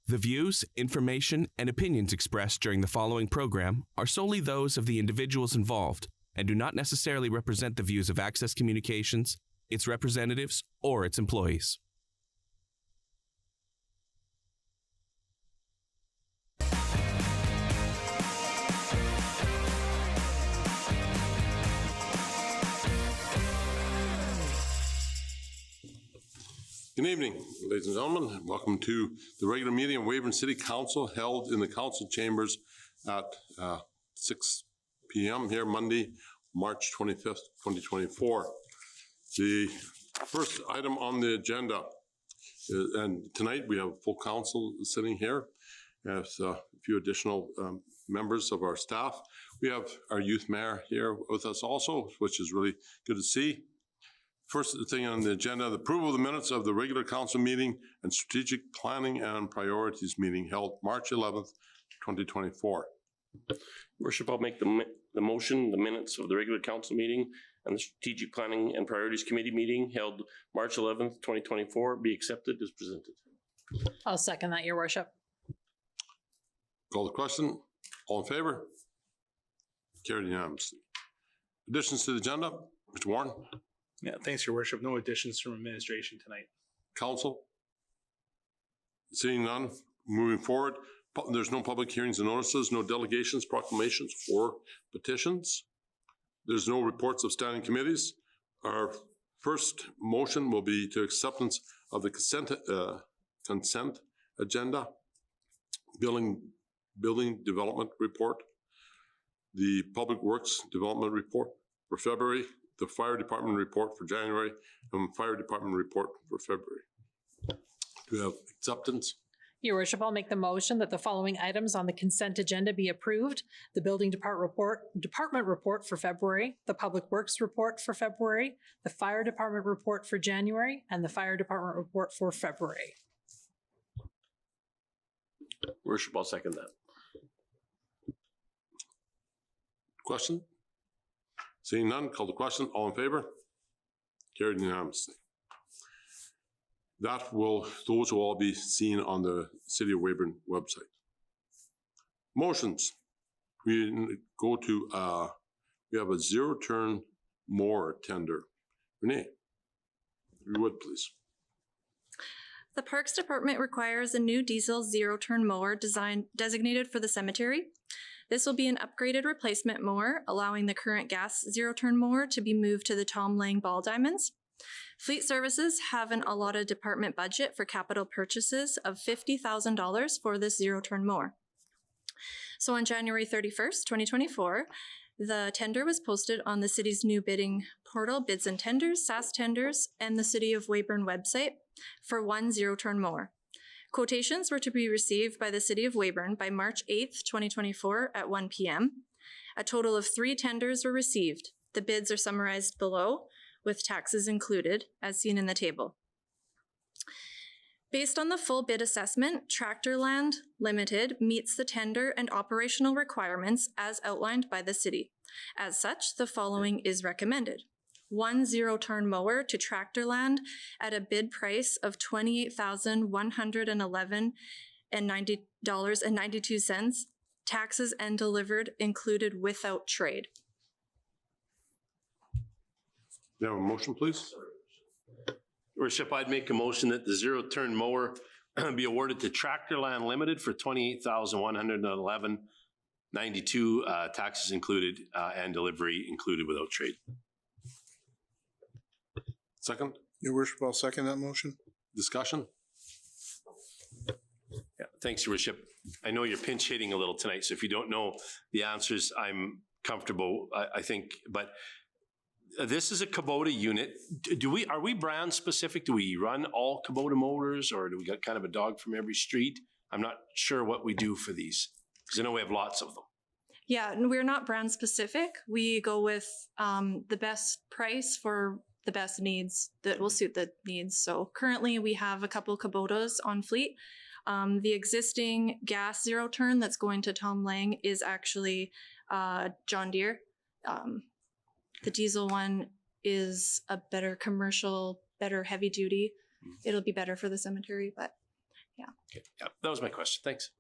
The views, information, and opinions expressed during the following program are solely those of the individuals involved and do not necessarily represent the views of Access Communications, its representatives, or its employees. Good evening, ladies and gentlemen, and welcome to the regular meeting of Weyburn City Council held in the council chambers at 6 p.m. here Monday, March 25th, 2024. The first item on the agenda, and tonight we have a full council sitting here, as a few additional members of our staff. We have our youth mayor here with us also, which is really good to see. First thing on the agenda, the approval of the minutes of the regular council meeting and strategic planning and priorities meeting held March 11th, 2024. Worship, I'll make the motion, the minutes of the regular council meeting and the strategic planning and priorities committee meeting held March 11th, 2024 be accepted as presented. I'll second that, your worship. Call the question. All in favor? Carried unanimously. Additions to the agenda, Mr. Warren. Yeah, thanks, your worship. No additions from administration tonight. Council? Seeing none, moving forward. There's no public hearings and notices, no delegations, proclamations, or petitions. There's no reports of standing committees. Our first motion will be to acceptance of the consent agenda, building development report, the public works development report for February, the fire department report for January, and fire department report for February. Do we have acceptance? Your worship, I'll make the motion that the following items on the consent agenda be approved. The building department report for February, the public works report for February, the fire department report for January, and the fire department report for February. Worship, I'll second that. Question? Seeing none, call the question. All in favor? Carried unanimously. Those will all be seen on the City of Weyburn website. Motions. We go to, we have a zero-turn mower tender. Renee, if you would, please. The Parks Department requires a new diesel zero-turn mower designated for the cemetery. This will be an upgraded replacement mower, allowing the current gas zero-turn mower to be moved to the Tom Lang ball diamonds. Fleet Services have an allotted department budget for capital purchases of $50,000 for this zero-turn mower. So on January 31st, 2024, the tender was posted on the city's new bidding portal, Bids and Tenders, SAS Tenders, and the City of Weyburn website for one zero-turn mower. Quotations were to be received by the City of Weyburn by March 8th, 2024 at 1 p.m. A total of 3 tenders were received. The bids are summarized below, with taxes included, as seen in the table. Based on the full bid assessment, Tractorland Limited meets the tender and operational requirements as outlined by the city. As such, the following is recommended. One zero-turn mower to Tractorland at a bid price of $28,111.92, taxes and delivered included without trade. You have a motion, please? Worship, I'd make a motion that the zero-turn mower be awarded to Tractorland Limited for $28,111.92, taxes included and delivery included without trade. Second? Your worship, I'll second that motion. Discussion? Yeah, thanks, Your Worship. I know you're pinch hitting a little tonight, so if you don't know the answers, I'm comfortable, I think, but this is a Kubota unit. Are we brand specific? Do we run all Kubota motors, or do we got kind of a dog from every street? I'm not sure what we do for these, because I know we have lots of them. Yeah, we're not brand specific. We go with the best price for the best needs that will suit the needs. So currently we have a couple Kubotas on fleet. The existing gas zero-turn that's going to Tom Lang is actually John Deere. The diesel one is a better commercial, better heavy duty. It'll be better for the cemetery, but Okay, yeah, that was my question. Thanks.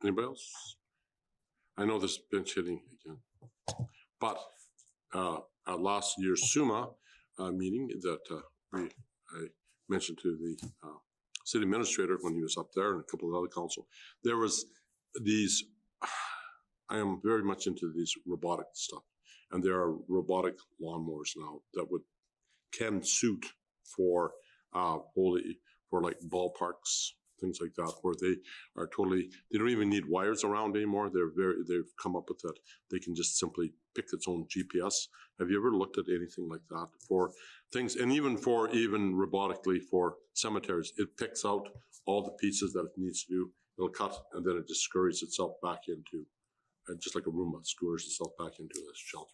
Anybody else? I know this is bench hitting again, but at last year's SUMA meeting that I mentioned to the city administrator when he was up there and a couple of other council, there was these, I am very much into these robotic stuff, and there are robotic lawnmowers now that can suit for for like ballparks, things like that, where they are totally, they don't even need wires around anymore. They've come up with that. They can just simply pick its own GPS. Have you ever looked at anything like that for things, and even robotically for cemeteries? It picks out all the pieces that it needs to do. It'll cut, and then it just scurries itself back into, just like a Roomba, screws itself back into a shelter.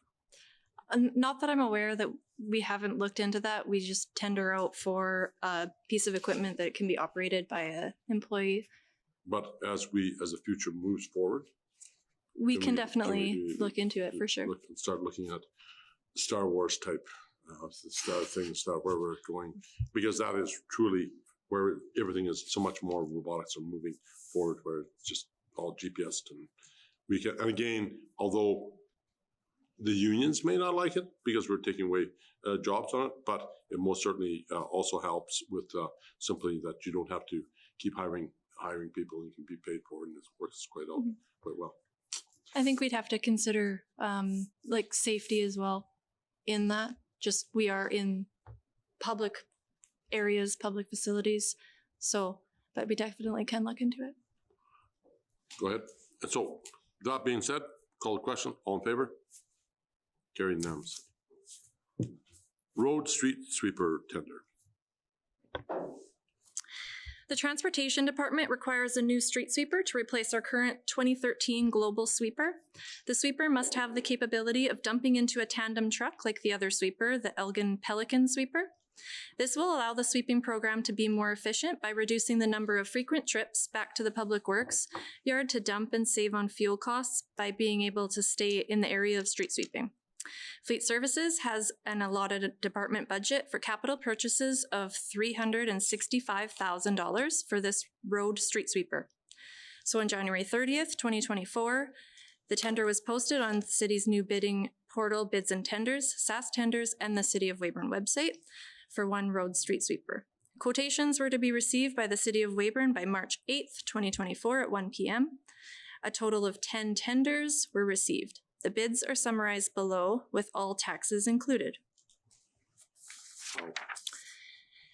Not that I'm aware that we haven't looked into that. We just tender out for a piece of equipment that can be operated by an employee. But as the future moves forward, We can definitely look into it for sure. Start looking at Star Wars type things, where we're going, because that is truly where everything is. So much more robotics are moving forward, where it's just all GPS, and we can. And again, although the unions may not like it because we're taking away jobs on it, but it most certainly also helps with simply that you don't have to keep hiring people, and you can be paid for it, and it works quite well. I think we'd have to consider like safety as well in that. Just we are in public areas, public facilities, but we definitely can look into it. Go ahead. And so that being said, call the question. All in favor? Carried unanimously. Road street sweeper tender. The Transportation Department requires a new street sweeper to replace our current 2013 global sweeper. The sweeper must have the capability of dumping into a tandem truck like the other sweeper, the Elgin Pelican sweeper. This will allow the sweeping program to be more efficient by reducing the number of frequent trips back to the Public Works yard to dump and save on fuel costs by being able to stay in the area of street sweeping. Fleet Services has an allotted department budget for capital purchases of $365,000 for this road street sweeper. So on January 30th, 2024, the tender was posted on the city's new bidding portal, Bids and Tenders, SAS Tenders, and the City of Weyburn website for one road street sweeper. Quotations were to be received by the City of Weyburn by March 8th, 2024 at 1 p.m. A total of 10 tenders were received. The bids are summarized below with all taxes included.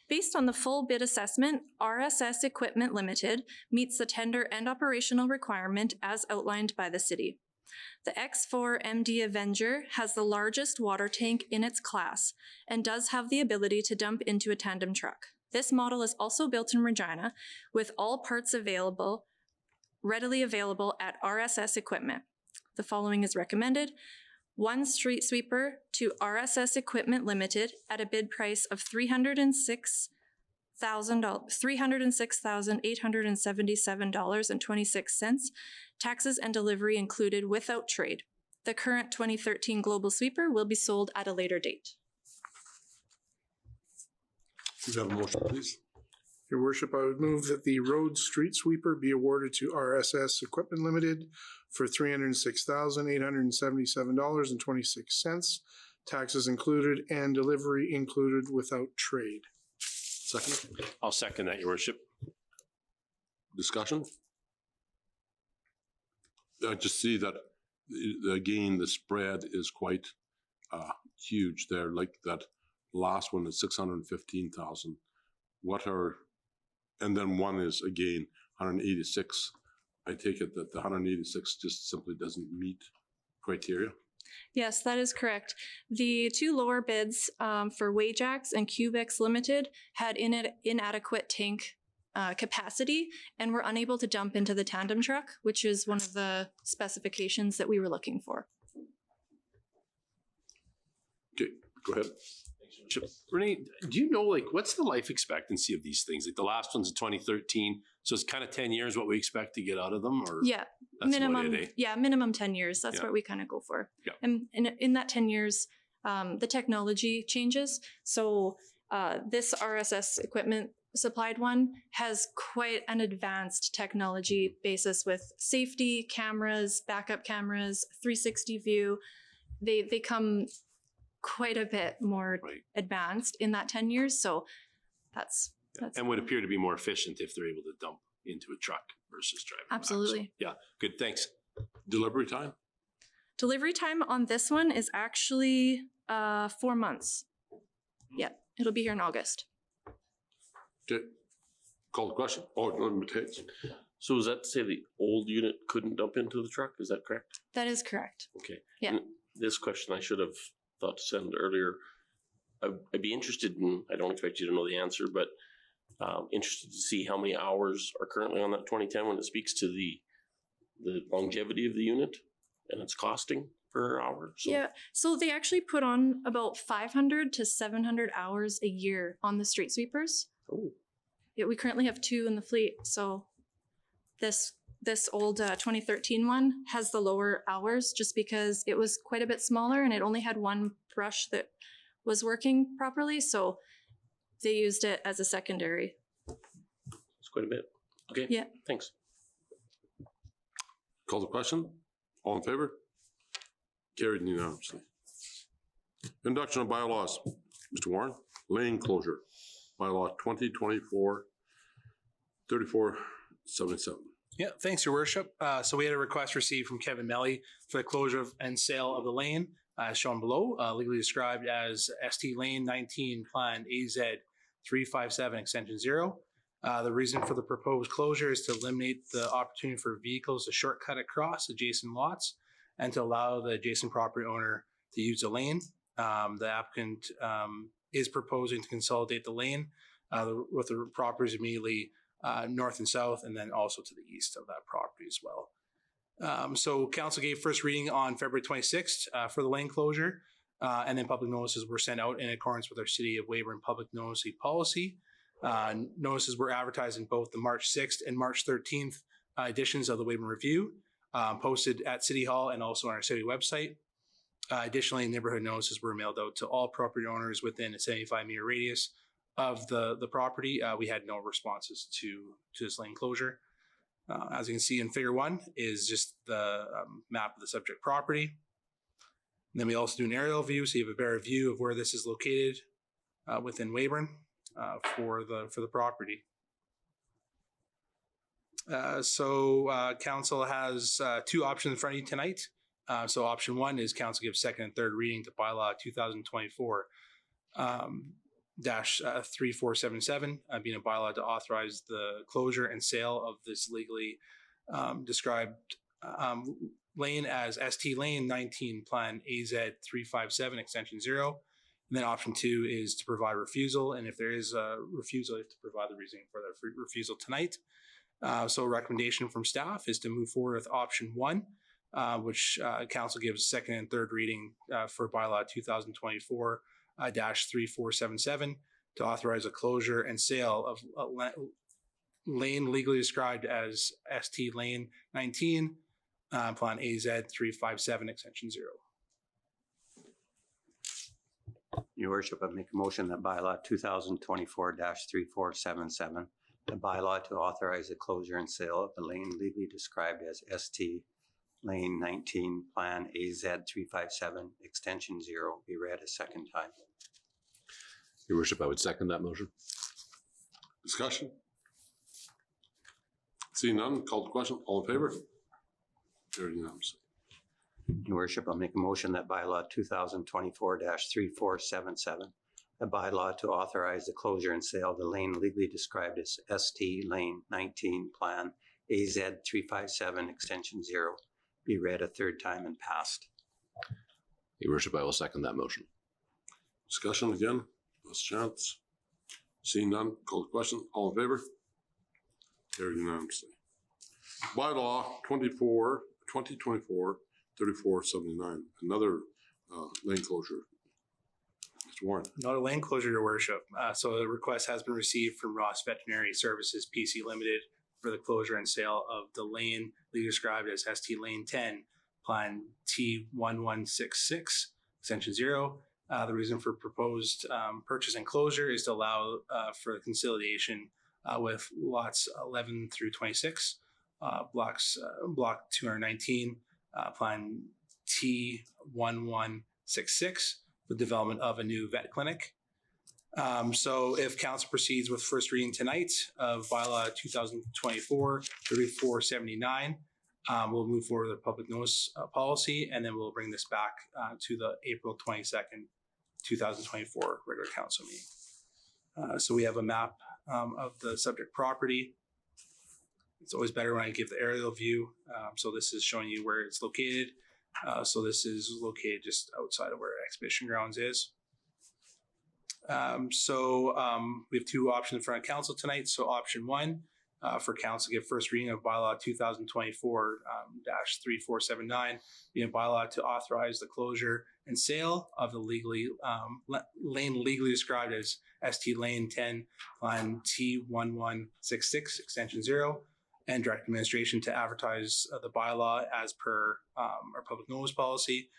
Based on the full bid assessment, RSS Equipment Limited meets the tender and operational requirement as outlined by the city. The X4 MD Avenger has the largest water tank in its class and does have the ability to dump into a tandem truck. This model is also built in Regina with all parts readily available at RSS Equipment. The following is recommended. One street sweeper to RSS Equipment Limited at a bid price of $306,877.26, taxes and delivery included without trade. The current 2013 Global Sweeper will be sold at a later date. Is that a motion, please? Your worship, I would move that the road street sweeper be awarded to RSS Equipment Limited for $306,877.26, taxes included and delivery included without trade. Second. I'll second that, Your Worship. Discussion? I just see that, again, the spread is quite huge there, like that last one is 615,000. And then one is, again, 186. I take it that the 186 just simply doesn't meet criteria. Yes, that is correct. The two lower bids for Wajax and Cubex Limited had inadequate tank capacity and were unable to dump into the tandem truck, which is one of the specifications that we were looking for. Okay, go ahead. Renee, do you know, what's the life expectancy of these things? Like the last one's in 2013, so it's kind of 10 years what we expect to get out of them? Or yeah, minimum 10 years. That's what we kind of go for. Yeah. And in that 10 years, the technology changes. So this RSS Equipment supplied one has quite an advanced technology basis with safety cameras, backup cameras, 360 view. They come quite a bit more Right. advanced in that 10 years. So that's And would appear to be more efficient if they're able to dump into a truck versus driving back. So, absolutely. yeah, good, thanks. Delivery time? Delivery time on this one is actually 4 months. Yeah, it'll be here in August. Okay. Call the question. Oh, limitations. So is that to say the old unit couldn't dump into the truck? Is that correct? That is correct. Okay. Yeah. And this question I should have thought to send earlier. I'd be interested in, I don't expect you to know the answer, but interested to see how many hours are currently on that 2010 when it speaks to the longevity of the unit and its costing per hour. So, Yeah, so they actually put on about 500 to 700 hours a year on the street sweepers. Oh, Yeah, we currently have 2 in the fleet. So this old 2013 one has the lower hours just because it was quite a bit smaller and it only had one brush that was working properly. So they used it as a secondary. it's quite a bit. Okay. Yeah. Thanks. Call the question. All in favor? Carried unanimously. Introduction of bylaws. Mr. Warren, lane closure. Bylaw 2024-3477. Yeah, thanks, Your Worship. So we had a request received from Kevin Melly for the closure and sale of the lane, as shown below, legally described as ST Lane 19 Plan AZ 357 Extension 0. The reason for the proposed closure is to eliminate the opportunity for vehicles to shortcut across adjacent lots and to allow the adjacent property owner to use the lane. The applicant is proposing to consolidate the lane with the properties immediately north and south, and then also to the east of that property as well. So council gave first reading on February 26th for the lane closure, and then public notices were sent out in accordance with our City of Weyburn public notice policy. Notices were advertised in both the March 6th and March 13th editions of the Weyburn Review, posted at City Hall and also on our city website. Additionally, neighborhood notices were mailed out to all property owners within a 75-meter radius of the property. We had no responses to this lane closure. As you can see in figure 1 is just the map of the subject property. And then we also do an aerial view, so you have a better view of where this is located within Weyburn for the property. Council has 2 options in front of you tonight. So option 1 is council gives second and third reading to bylaw 2024-3477, being a bylaw to authorize the closure and sale of this legally described lane as ST Lane 19 Plan AZ 357 Extension 0. And then option 2 is to provide refusal. And if there is a refusal, you have to provide the reasoning for that refusal tonight. So a recommendation from staff is to move forward with option 1, which council gives second and third reading for bylaw 2024-3477 to authorize a closure and sale of a lane legally described as ST Lane 19, Plan AZ 357 Extension 0. Your Worship, I make a motion that bylaw 2024-3477, the bylaw to authorize the closure and sale of the lane legally described as ST Lane 19, Plan AZ 357, Extension 0, be read a second time. Your Worship, I would second that motion. Discussion? Seeing none, call the question. All in favor? Carried unanimously. Your Worship, I'll make a motion that bylaw 2024-3477, a bylaw to authorize the closure and sale of the lane legally described as ST Lane 19, Plan AZ 357, Extension 0, be read a third time and passed. Your Worship, I will second that motion. Discussion again? Last chance. Seeing none, call the question. All in favor? Carried unanimously. Bylaw 2024-3479, another lane closure. Mr. Warren. Not a lane closure, Your Worship. So the request has been received from Ross Veterinary Services PC Limited for the closure and sale of the lane legally described as ST Lane 10, Plan T1166, Extension 0. The reason for proposed purchase and closure is to allow for the conciliation with lots 11 through 26, block 219, plan T1166, the development of a new vet clinic. So if council proceeds with first reading tonight of bylaw 2024-3479, we'll move forward with the public notice policy, and then we'll bring this back to the April 22nd, 2024 regular council meeting. So we have a map of the subject property. It's always better when I give the aerial view. So this is showing you where it's located. So this is located just outside of where Exhibition Grounds is. We have two options in front of council tonight. So option one, for council to give first reading of bylaw 2024-3479, being a bylaw to authorize the closure and sale of the lane legally described as ST Lane 10, plan T1166, extension 0, and direct administration to advertise the bylaw as per our public notice policy.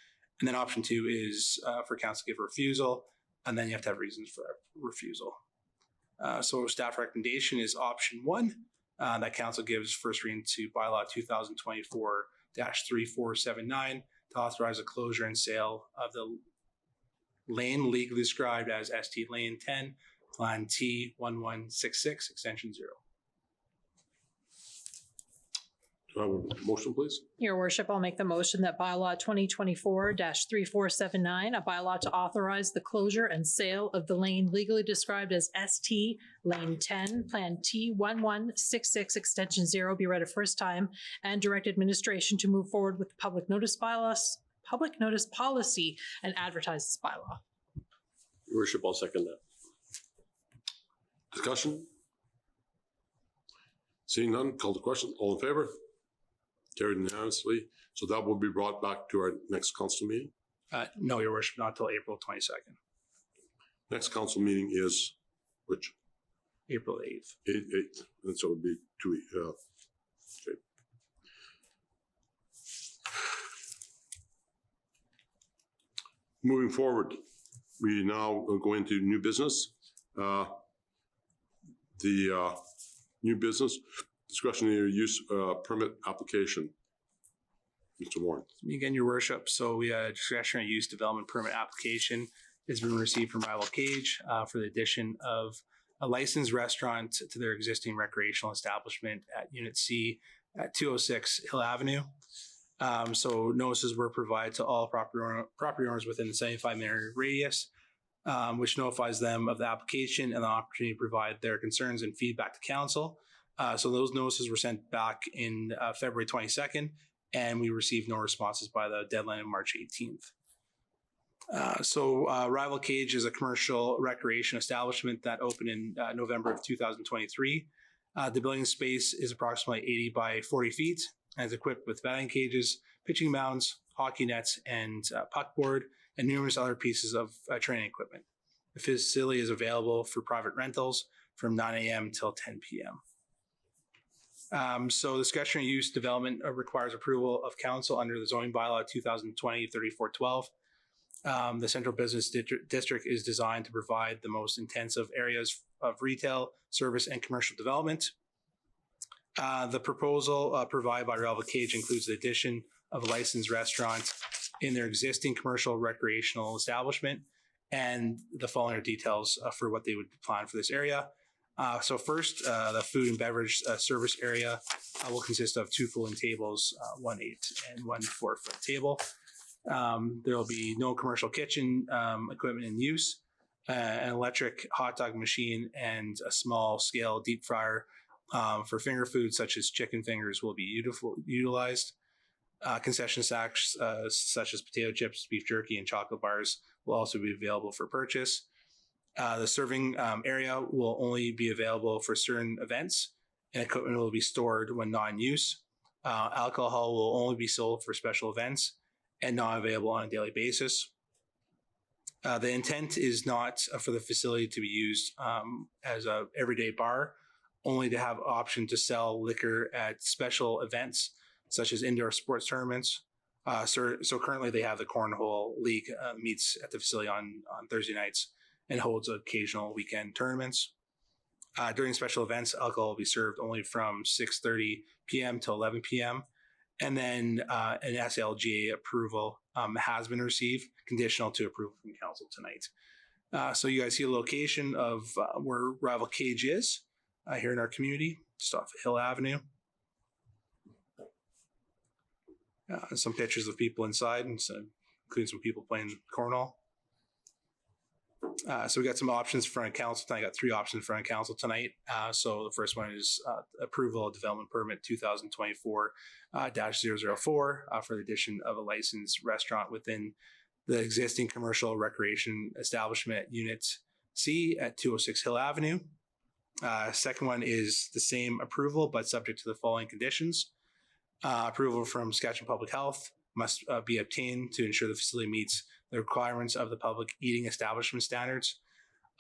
And then option two is for council to give refusal, and then you have to have reasons for that refusal. So staff recommendation is option one, that council gives first reading to bylaw 2024-3479 to authorize the closure and sale of the lane legally described as ST Lane 10, plan T1166, extension 0. Do I have a motion, please? Your worship, I'll make the motion that bylaw 2024-3479, a bylaw to authorize the closure and sale of the lane legally described as ST Lane 10, plan T1166, extension 0, be read a first time, and direct administration to move forward with the public notice policy and advertise this bylaw. Your worship, I'll second that. Discussion? Seeing none, call the question. All in favor? Carried unanimously. So that will be brought back to our next council meeting. No, your worship, not until April 22nd. Next council meeting is which? April 8th. 8th. And so it would be 2 weeks. Okay. Moving forward, we now go into new business. The new business discretionary use permit application. Mr. Warren. Again, your worship. So we had a discretionary use development permit application has been received from Rival Cage for the addition of a licensed restaurant to their existing recreational establishment at Unit C at 206 Hill Avenue. So notices were provided to all property owners within the 75-minute radius, which notifies them of the application and the opportunity to provide their concerns and feedback to council. So those notices were sent back in February 22nd, and we received no responses by the deadline of March 18th. Rival Cage is a commercial recreation establishment that opened in November of 2023. The building space is approximately 80 by 40 feet and is equipped with batting cages, pitching mounds, hockey nets, and puckboard, and numerous other pieces of training equipment. The facility is available for private rentals from 9 a.m. till 10 p.m. Discretionary use development requires approval of council under the zoning bylaw 2020-3412. The central business district is designed to provide the most intensive areas of retail, service, and commercial development. The proposal provided by Rival Cage includes the addition of a licensed restaurant in their existing commercial recreational establishment, and the following are details for what they would plan for this area. First, the food and beverage service area will consist of 2 folding tables, 1 8 and 1 4 foot table. There will be no commercial kitchen equipment in use. An electric hot dog machine and a small scale deep fryer for finger foods such as chicken fingers will be utilized. Concession snacks such as potato chips, beef jerky, and chocolate bars will also be available for purchase. The serving area will only be available for certain events, and equipment will be stored when not in use. Alcohol will only be sold for special events and not available on a daily basis. The intent is not for the facility to be used as an everyday bar, only to have option to sell liquor at special events such as indoor sports tournaments, So currently they have the Cornhole League meets at the facility on Thursday nights and holds occasional weekend tournaments. During special events, alcohol will be served only from 6:30 p.m. to 11 p.m. And then an SLGA approval has been received, conditional to approval from council tonight. So you guys see the location of where Rival Cage is here in our community, just off Hill Avenue. Some pictures of people inside, and including some people playing cornhole. So we got some options in front of council tonight. I got 3 options in front of council tonight. So the first one is approval of development permit 2024-004 for the addition of a licensed restaurant within the existing commercial recreation establishment Unit C at 206 Hill Avenue. Second one is the same approval, but subject to the following conditions. Approval from Saskatchewan Public Health must be obtained to ensure the facility meets the requirements of the public eating establishment standards.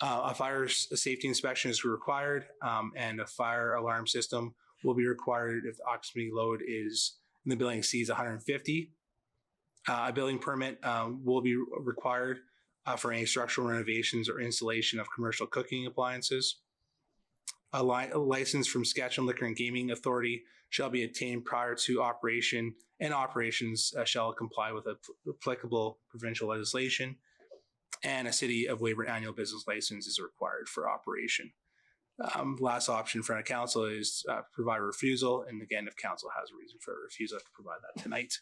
A fire safety inspection is required, and a fire alarm system will be required if the occupancy load is in the building exceeds 150. A building permit will be required for any structural renovations or installation of commercial cooking appliances. A license from Saskatchewan Liquor and Gaming Authority shall be obtained prior to operation, and operations shall comply with applicable provincial legislation. And a City of Weyburn annual business license is required for operation. Last option in front of council is provide refusal. And again, if council has a reason for a refusal, I have to provide that tonight.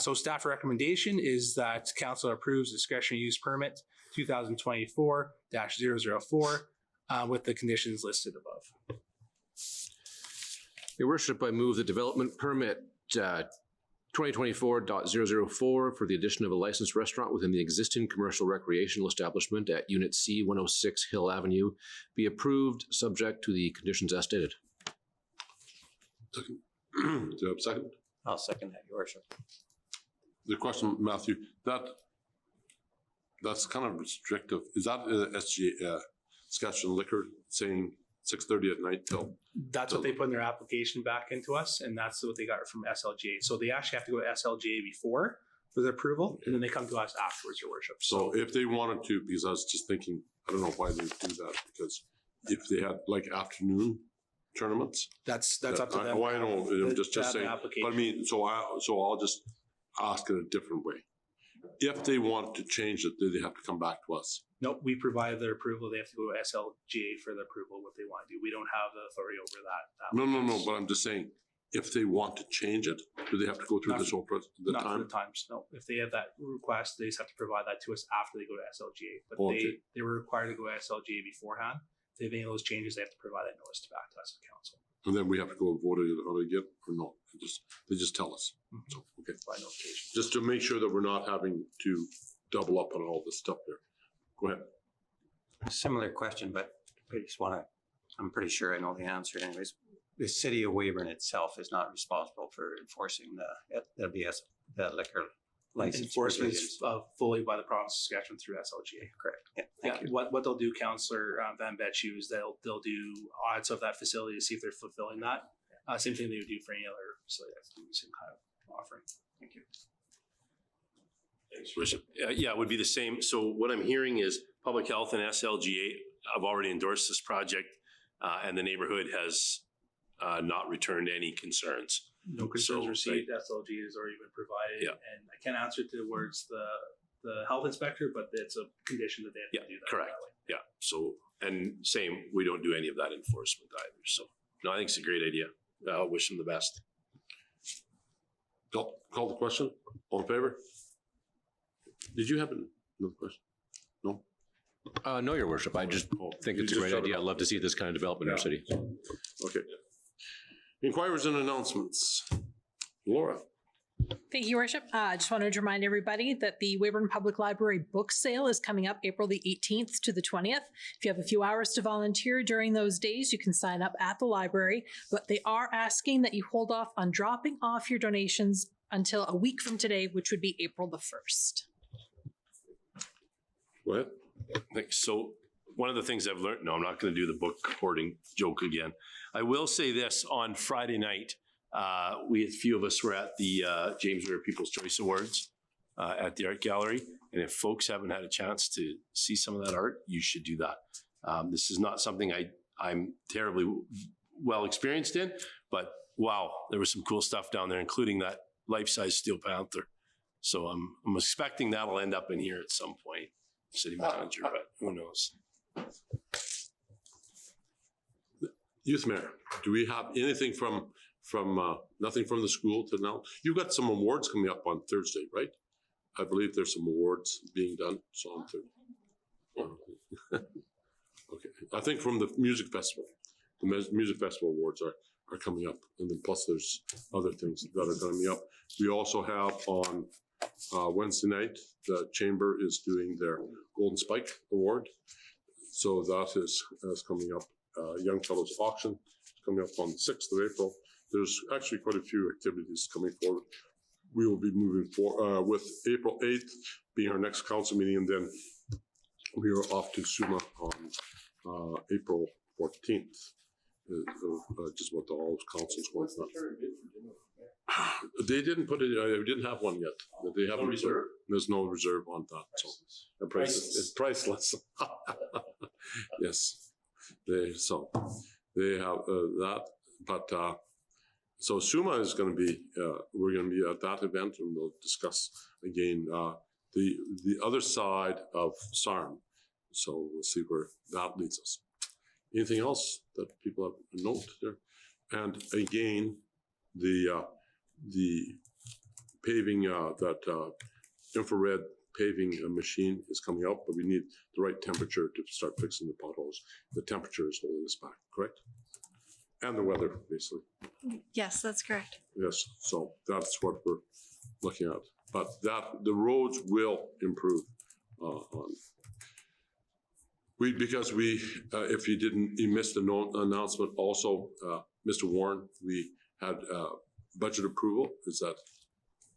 So staff recommendation is that council approves discretionary use permit 2024-004 with the conditions listed above. Your worship, I move the development permit 2024-004 for the addition of a licensed restaurant within the existing commercial recreational establishment at Unit C, 106 Hill Avenue, be approved, subject to the conditions as stated. Second. Do you have a second? I'll second that, your worship. The question, Matthew, that's kind of restrictive. Is that SGA, Saskatchewan Liquor, saying 6:30 at night till? That's what they put in their application back into us, and that's what they got from SLGA. So they actually have to go to SLGA before for the approval, and then they come to us afterwards, your worship. So if they wanted to, because I was just thinking, I don't know why they do that, because if they had like afternoon tournaments. That's up to them. I know, I'm just saying, but I mean, so I'll just ask it a different way. If they want to change it, do they have to come back to us? Nope, we provide their approval. They have to go to SLGA for the approval, what they want to do. We don't have the authority over that. No, but I'm just saying, if they want to change it, do they have to go through this whole process? Not for the times, no. If they have that request, they just have to provide that to us after they go to SLGA. But they were required to go to SLGA beforehand. If they have any of those changes, they have to provide that notice back to us as council. And then we have to go and vote it again, or no? They just tell us. Mm-hmm. So, okay. By notification. Just to make sure that we're not having to double up on all this stuff there. Go ahead. Similar question, but I just want to, I'm pretty sure I know the answer anyways. The City of Weyburn itself is not responsible for enforcing the liquor license. Enforcement is fully by the province of Saskatchewan through SLGA. Correct. Yeah, thank you. What they'll do, Councillor Van Betchu, is they'll do audits of that facility to see if they're fulfilling that. Same thing they would do for any other facility that's doing the same kind of offering. Thank you. Thanks, Bishop. Yeah, it would be the same. So what I'm hearing is Public Health and SLGA have already endorsed this project, and the neighborhood has not returned any concerns. No concerns received. Right. SLGA has already been provided, and I can't answer towards the health inspector, but it's a condition that they have to do that. Correct. Yeah. So, and same, we don't do any of that enforcement either. So, no, I think it's a great idea. I'll wish them the best. Call the question. All in favor? Did you have another question? No? No, your worship. I just think it's a great idea. I'd love to see this kind of development in our city. Okay. Inquiries and announcements. Laura. Thank you, Your Worship. I just wanted to remind everybody that the Weyburn Public Library book sale is coming up April the 18th to the 20th. If you have a few hours to volunteer during those days, you can sign up at the library, but they are asking that you hold off on dropping off your donations until a week from today, which would be April the 1st. What? So one of the things I've learned, no, I'm not going to do the book hoarding joke again. I will say this, on Friday night, We, a few of us were at the James River People's Choice Awards at the Art Gallery. And if folks haven't had a chance to see some of that art, you should do that. This is not something I'm terribly well experienced in, but wow, there was some cool stuff down there, including that life-size Steel Panther. So I'm expecting that'll end up in here at some point, city manager, but who knows? Youth Mayor, do we have anything from nothing from the school to now? You've got some awards coming up on Thursday, right? I believe there's some awards being done, so on Thursday. Okay, I think from the music festival, the music festival awards are coming up, and then plus there's other things that are coming up. We also have on Wednesday night, the chamber is doing their Golden Spike Award, so that is coming up. Young Fellows Auction is coming up on the 6th of April. There's actually quite a few activities coming forward. We will be moving forward with April 8th being our next council meeting, and then we are off to SUMA on April 14th. Just about all those councils going on. They didn't put it. We didn't have one yet. They have no reserve. There's no reserve on that. So the price is priceless. Yes, they have that. But so SUMA is going to be. We're going to be at that event, and we'll discuss again the other side of SARM. So we'll see where that leads us. Anything else that people have noted there? And again, the paving, that infrared paving machine is coming up, but we need the right temperature to start fixing the potholes. The temperature is holding us back, correct? And the weather, basically. Yes, that's correct. Yes, so that's what we're looking at. But the roads will improve because if you missed the announcement, also, Mr. Warren, we had budget approval. Is that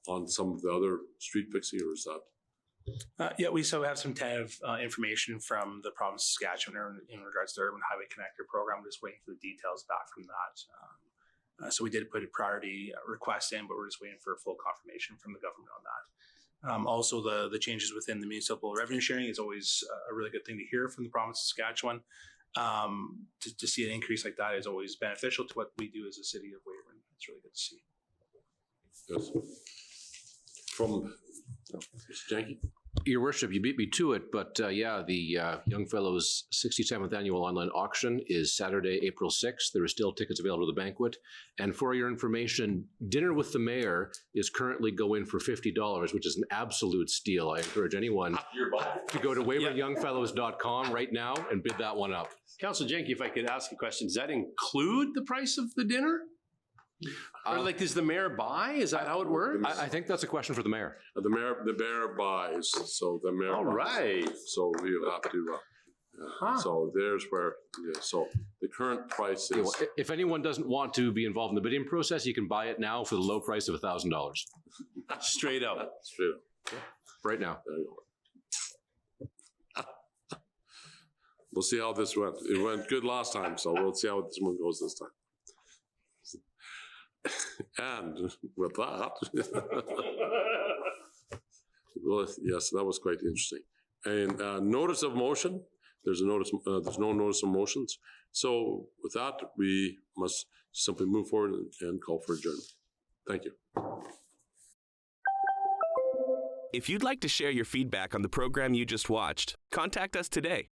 on some of the other street fixing, or is that? Yeah, we still have some tentative information from the province of Saskatchewan in regards to the Urban Highway Connector program. We're just waiting for the details back from that. So we did put a priority request in, but we're just waiting for a full confirmation from the government on that. Also, the changes within the municipal revenue sharing is always a really good thing to hear from the province of Saskatchewan. To see an increase like that is always beneficial to what we do as a city of Weyburn. It's really good to see. Yes. From Mr. Janke. Your Worship, you beat me to it, but yeah, the Young Fellows 67th Annual Online Auction is Saturday, April 6th. There are still tickets available to the banquet. And for your information, Dinner with the Mayor is currently going for $50, which is an absolute steal. I encourage anyone to go to WeyburnYoungFellows.com right now and bid that one up. Councilor Jenke, if I could ask a question, does that include the price of the dinner? Or like, does the mayor buy? Is that how it works? I think that's a question for the mayor. The mayor buys. So the mayor. All right. So we have to. So there's where. Yeah, so the current price is. If anyone doesn't want to be involved in the bidding process, you can buy it now for the low price of $1,000. Straight up. Straight up. Yeah. Right now. There you go. We'll see how this went. It went good last time, so we'll see how this one goes this time. And with that, well, yes, that was quite interesting. And notice of motion. There's a notice. There's no notice of motions. So with that, we must simply move forward and call for adjournment. Thank you. If you'd like to share your feedback on the program you just watched, contact us today